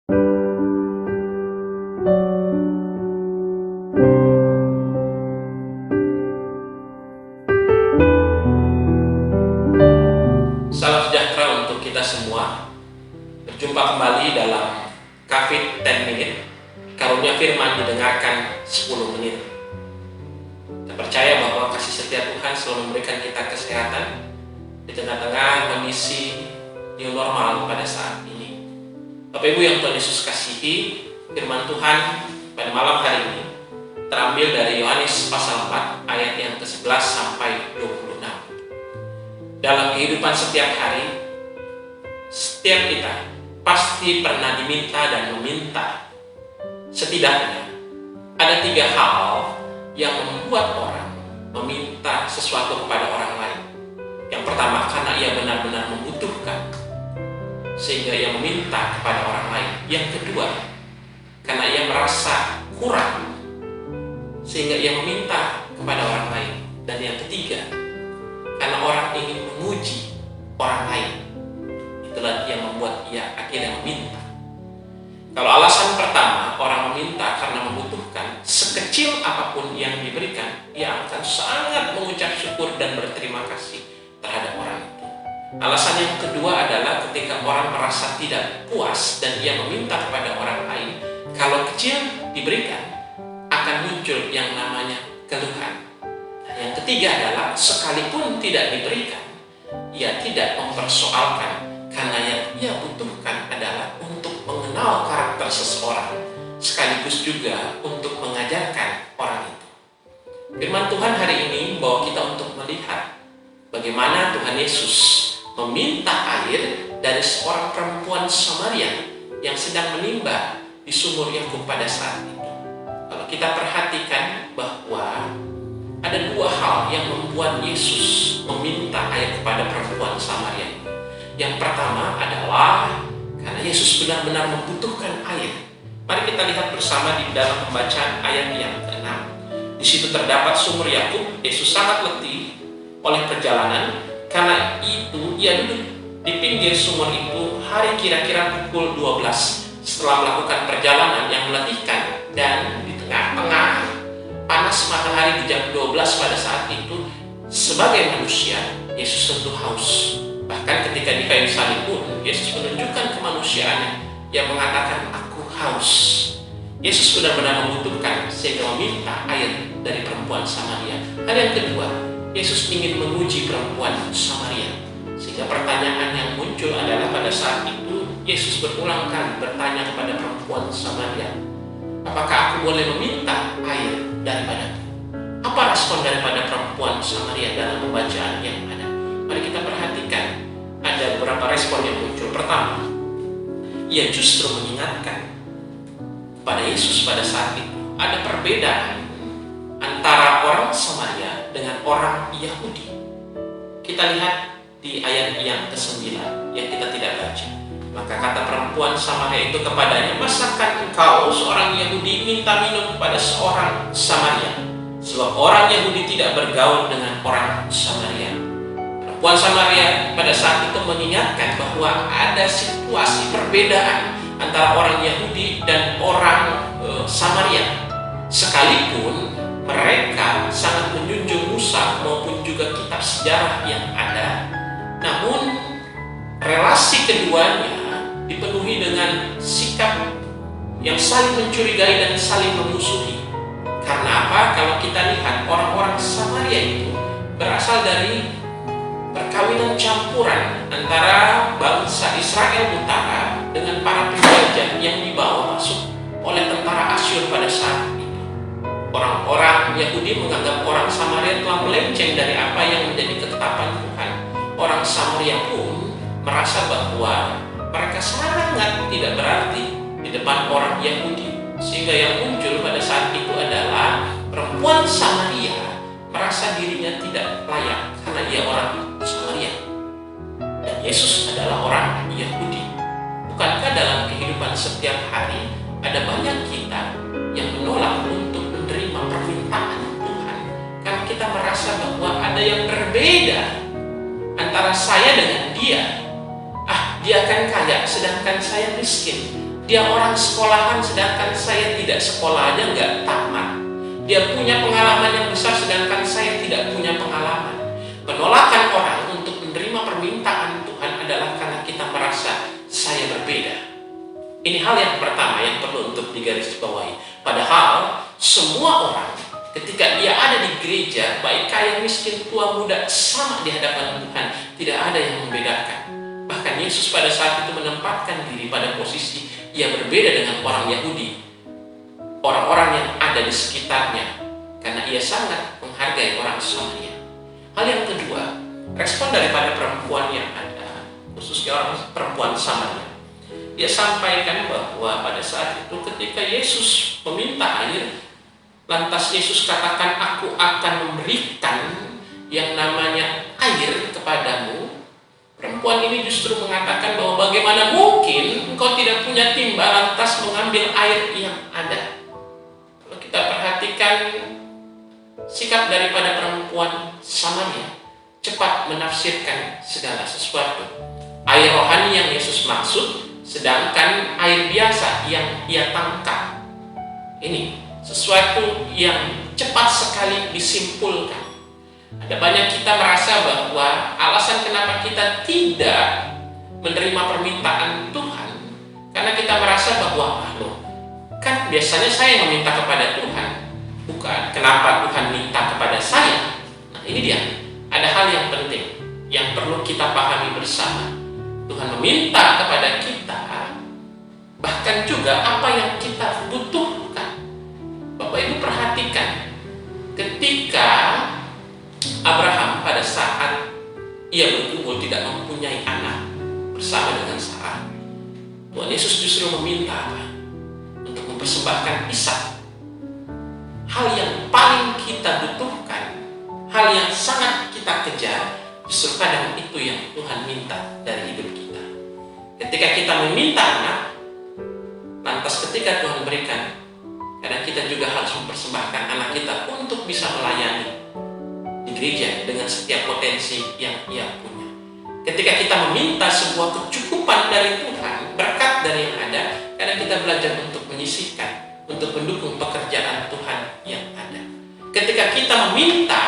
Salam sejahtera untuk kita semua. Berjumpa kembali dalam Cafe 10 Minute. Karunia firman didengarkan 10 menit. Kita percaya bahwa kasih setia Tuhan selalu memberikan kita kesehatan di tengah-tengah kondisi new normal pada saat ini. Bapak Ibu yang Tuhan Yesus kasihi, firman Tuhan pada malam hari ini terambil dari Yohanes pasal 4 ayat yang ke-11 sampai 26. Dalam kehidupan setiap hari, setiap kita pasti pernah diminta dan meminta. Setidaknya ada 3 hal yang membuat orang meminta sesuatu kepada orang lain. Yang pertama, karena ia benar-benar membutuhkan sehingga ia meminta kepada orang lain. Yang kedua, karena ia merasa kurang sehingga ia meminta kepada orang lain. Dan yang ketiga, karena orang ingin menguji orang lain. Itulah yang membuat ia akhirnya meminta. Kalau alasan pertama, orang meminta karena membutuhkan, sekecil apapun yang diberikan, ia akan sangat mengucap syukur dan berterima kasih terhadap orang itu. Alasan yang kedua adalah ketika orang merasa tidak puas dan ia meminta kepada orang lain, kalau kecil diberikan, akan muncul yang namanya keluhan. Yang ketiga adalah sekalipun tidak diberikan, ia tidak mempersoalkan, karena yang ia butuhkan adalah untuk mengenal karakter seseorang, sekaligus juga untuk mengajarkan orang itu. Firman Tuhan hari ini membawa kita untuk melihat bagaimana Tuhan Yesus meminta air dari seorang perempuan Samaria yang sedang menimba di sumur Yakub pada saat itu. Kalau kita perhatikan bahwa ada 2 hal yang membuat Yesus meminta air kepada perempuan Samaria. Yang pertama adalah karena Yesus benar-benar membutuhkan air. Mari kita lihat bersama di dalam pembacaan ayat yang ke-6. Di situ terdapat sumur Yakub. Yesus sangat letih oleh perjalanan. Karena itu ia duduk di pinggir sumur itu hari kira-kira pukul 12 setelah melakukan perjalanan yang meletihkan, dan di tengah-tengah panas matahari di jam 12 pada saat itu, sebagai manusia, Yesus tentu haus. Bahkan ketika di kayu salib pun, Yesus menunjukkan kemanusiaannya yang mengatakan, "Aku haus." Yesus benar-benar membutuhkan sehingga meminta air dari perempuan Samaria. Hal yang kedua, Yesus ingin menguji perempuan Samaria. Sehingga pertanyaan yang muncul adalah pada saat itu, Yesus berulang kali bertanya kepada perempuan Samaria, "Apakah aku boleh meminta air daripadamu?" Apa respon daripada perempuan Samaria dalam pembacaan yang ada? Mari kita perhatikan, ada beberapa respon yang muncul. Pertama, ia justru mengingatkan kepada Yesus pada saat itu ada perbedaan antara orang Samaria dengan orang Yahudi. Kita lihat di ayat yang ke-9 yang kita tidak baca. Maka kata perempuan Samaria itu kepadanya, "Masakan engkau seorang Yahudi minta minum kepada seorang Samaria? Sebab orang Yahudi tidak bergaul dengan orang Samaria." Perempuan Samaria pada saat itu mengingatkan bahwa ada situasi perbedaan antara orang Yahudi dan orang Samaria. Sekalipun mereka sangat menjunjung Musa maupun juga kitab sejarah yang ada, namun relasi keduanya dipenuhi dengan sikap yang saling mencurigai dan saling memusuhi. Karena apa? Kalau kita lihat, orang-orang Samaria itu berasal dari perkawinan campuran antara bangsa Israel Utara dengan para penjajah yang dibawa masuk oleh tentara Asyur pada saat itu. Orang-orang Yahudi menganggap orang Samaria telah melenceng dari apa yang menjadi ketetapan Tuhan. Orang Samaria pun merasa bahwa mereka sangat tidak berarti di depan orang Yahudi. Sehingga yang muncul pada saat itu adalah perempuan Samaria merasa dirinya tidak layak karena ia orang Samaria. Dan Yesus adalah orang Yahudi. Bukankah dalam kehidupan setiap hari ada banyak kita yang menolak untuk menerima permintaan Tuhan karena kita merasa bahwa ada yang berbeda antara saya dengan dia. Dia akan kaya sedangkan saya miskin. Dia orang sekolahan sedangkan saya tidak sekolah aja nggak tamat. Dia punya pengalaman yang besar sedangkan saya tidak punya pengalaman. Penolakan orang untuk menerima permintaan Tuhan adalah karena kita merasa saya berbeda. Ini hal yang pertama yang perlu untuk digarisbawahi. Padahal semua orang ketika dia ada di gereja, baik kaya, miskin, tua, muda, sama di hadapan Tuhan. Tidak ada yang membedakan. Bahkan Yesus pada saat itu menempatkan diri pada posisi ia berbeda dengan orang Yahudi, orang-orang yang ada di sekitarnya, karena ia sangat menghargai orang Samaria. Hal yang kedua, respon daripada perempuan yang ada, khususnya orang perempuan Samaria. Dia sampaikan bahwa pada saat itu ketika Yesus meminta air, lantas Yesus katakan, aku akan memberikan yang namanya air kepadamu. Perempuan ini justru mengatakan bahwa bagaimana mungkin engkau tidak punya timba lantas mengambil air yang ada. Kalau kita perhatikan sikap daripada perempuan Samaria, cepat menafsirkan segala sesuatu. Air rohani yang Yesus maksud, sedangkan air biasa yang ia tangkap. Ini sesuatu yang cepat sekali disimpulkan. Ada banyak kita merasa bahwa alasan kenapa kita tidak menerima permintaan Tuhan karena kita merasa bahwa kan biasanya saya yang meminta kepada Tuhan, bukan kenapa Tuhan minta kepada saya. Nah ini dia, ada hal yang penting yang perlu kita pahami bersama. Tuhan meminta kepada kita bahkan juga apa yang kita butuhkan. Bapak Ibu perhatikan, ketika Abraham pada saat ia bergumul tidak mempunyai anak bersama dengan Sarah, Tuhan Yesus justru meminta apa? Untuk mempersembahkan Ishak. Hal yang paling kita butuhkan, hal yang sangat kita kejar, justru kadang itu yang Tuhan minta dari hidup kita. Ketika kita meminta anak, lantas ketika Tuhan berikan, kadang kita juga harus mempersembahkan anak kita untuk bisa melayani di gereja dengan setiap potensi yang ia punya. Ketika kita meminta sebuah kecukupan dari Tuhan, berkat dari yang ada, kadang kita belajar untuk menyisihkan, untuk mendukung pekerjaan Tuhan yang ada. Ketika kita meminta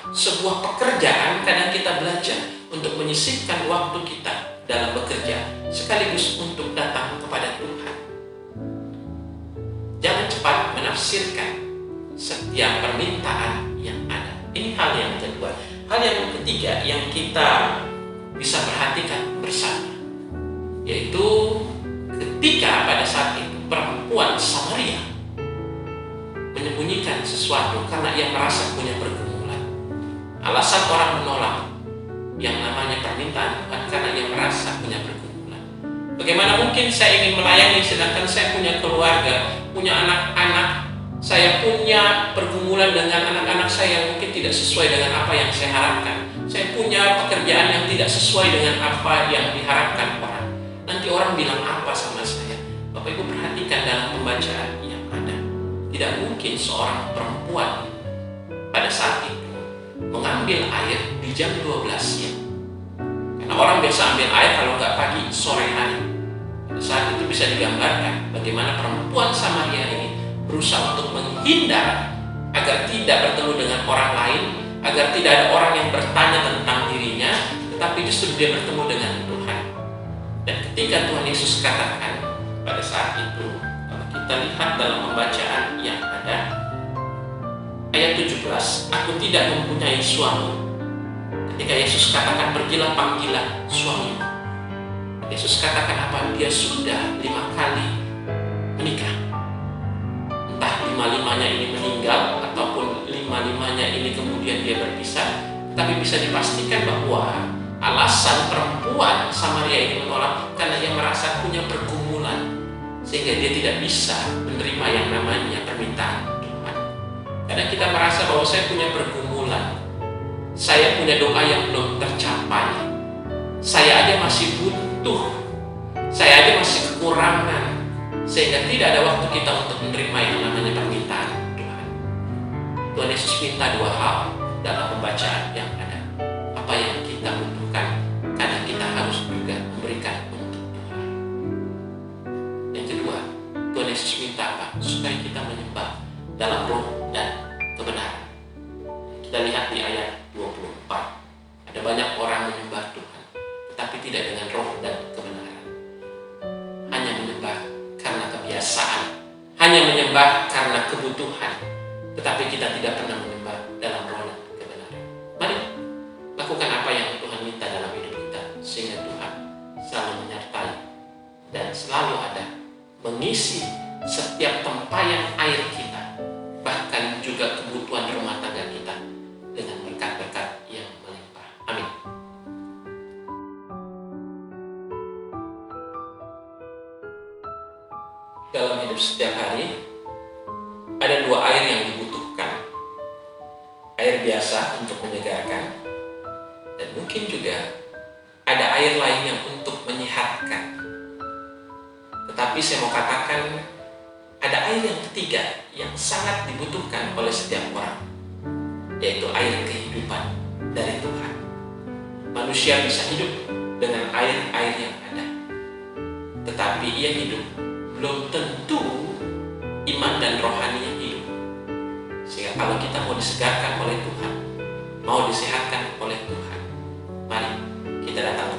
sebuah pekerjaan, kadang kita belajar untuk menyisihkan waktu kita dalam bekerja, sekaligus untuk datang kepada Tuhan. Jangan cepat menafsirkan setiap permintaan yang ada. Ini hal yang kedua. Hal yang ketiga yang kita bisa perhatikan bersama, yaitu ketika pada saat itu perempuan Samaria menyembunyikan sesuatu karena ia merasa punya pergumulan. Alasan orang menolak yang namanya permintaan Tuhan karena ia merasa punya pergumulan. Bagaimana mungkin saya ingin melayani sedangkan saya punya keluarga, punya anak-anak, saya punya pergumulan dengan anak-anak saya yang mungkin tidak sesuai dengan apa yang saya harapkan. Saya punya pekerjaan yang tidak sesuai dengan apa yang diharapkan orang. Nanti orang bilang apa sama saya? Bapak Ibu perhatikan dalam pembacaan yang ada. Tidak mungkin seorang perempuan pada saat itu mengambil air di jam 12 siang. Karena orang biasa ambil air kalau nggak pagi, sore hari. Pada saat itu bisa digambarkan bagaimana perempuan Samaria ini berusaha untuk menghindar agar tidak bertemu dengan orang lain, agar tidak ada orang yang bertanya tentang dirinya, tetapi justru dia bertemu dengan Tuhan. Dan ketika Tuhan Yesus katakan pada saat itu, kalau kita lihat dalam pembacaan yang ada, ayat 17, aku tidak mempunyai suami. Ketika Yesus katakan, pergilah panggilah suamimu. Yesus katakan apa? Dia sudah 5 kali menikah. Entah 5-5-nya ini meninggal ataupun 5-5-nya ini kemudian dia berpisah, tapi bisa dipastikan bahwa alasan perempuan Samaria ini menolak karena dia merasa punya pergumulan sehingga dia tidak bisa menerima yang namanya permintaan Tuhan. Kadang kita merasa bahwa saya punya pergumulan, saya punya doa yang belum tercapai, saya aja masih butuh, saya aja masih kekurangan, sehingga tidak ada waktu kita untuk menerima yang namanya permintaan Tuhan. Tuhan Yesus minta 2 hal dalam pembacaan yang ada. Apa yang kita butuhkan, karena kita harus juga memberikan untuk Tuhan. Yang kedua, Tuhan Yesus minta apa? Supaya kita menyembah dalam roh dan kebenaran. Kita lihat di ayat 24. Ada banyak orang menyembah Tuhan, tetapi tidak dengan roh dan kebenaran. Hanya menyembah karena kebiasaan, hanya menyembah karena kebutuhan, tetapi kita tidak pernah menyembah dalam roh dan kebenaran. Mari lakukan apa yang Tuhan minta dalam hidup kita, sehingga Tuhan selalu menyertai dan selalu ada mengisi setiap tempayan air kita, bahkan juga kebutuhan rumah tangga kita dengan berkat-berkat yang melimpah. Amin. Dalam hidup setiap hari ada dua air yang dibutuhkan. Air biasa untuk menyegarkan, dan mungkin juga ada air lain yang untuk menyehatkan. Tetapi saya mau katakan, ada air yang ketiga yang sangat dibutuhkan oleh setiap orang, yaitu air kehidupan dari Tuhan. Manusia bisa hidup dengan air-air yang ada, tetapi ia hidup belum tentu iman dan rohaninya hidup. Sehingga kalau kita mau disegarkan oleh Tuhan, mau disehatkan oleh Tuhan, mari kita datang